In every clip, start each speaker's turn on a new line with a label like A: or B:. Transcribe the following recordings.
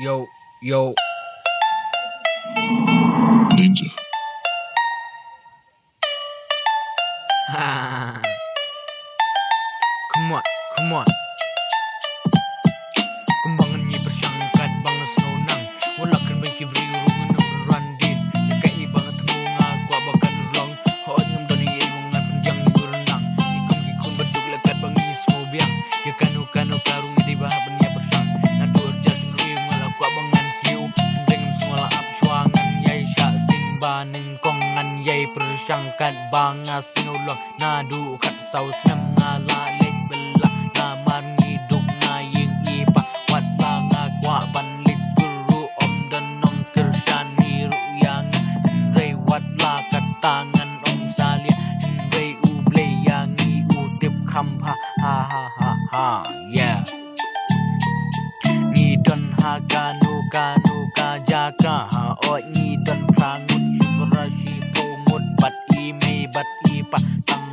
A: Yo, yo.
B: Ninja.
A: Ha. Come on, come on. Kumbangan ni bersangkat bangas ngonang. Walakan baik kibri urungan ng randin. Nakaiba nga tamunga kwa bakan urang. Hood ng dani ilungan panjang iurenang. Ikon badug lakat bangis ngobiang. Ya kanu karung di bahaban niya bersang. Nadur jatin riyong ala kwa bangan piu. Dengan semula apsuangan yay sya simba ning kongan yay bersangkat bangas ngulong. Nadu kat saus nam ngalalit bela. Namar ngiduk ngaying iba. Wat banga kwa banlis guru om danong kersyani ruyang. Henry wat lakat tangan om salia. Henry uble yang utip kampa. Ha ha ha ha yeah. Ngidon ha kanu ka jaka ha oi ngidon prangut superasi pungut bat imei bat ipa tang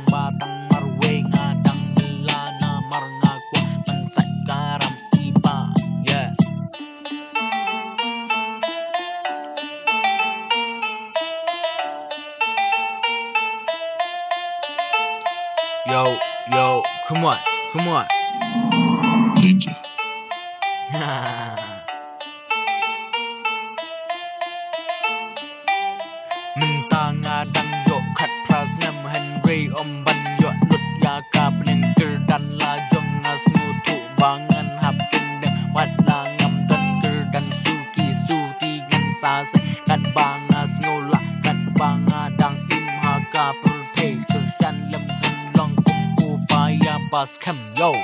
A: marwe ngadang belana mar ngakwa pansat karam ipa yeah. Yo, come on.
B: Ninja.
A: Mentang adang yo kat prasnam Henry om ban yo lut ya ka peneng kerdan la jong ngas ngutu bangan hap kendeng wat la ngam dan kerdan suti ngan sase kat bangas ngola kat bangadang imha ka pertes kersan lem long kum upaya pas kem yo.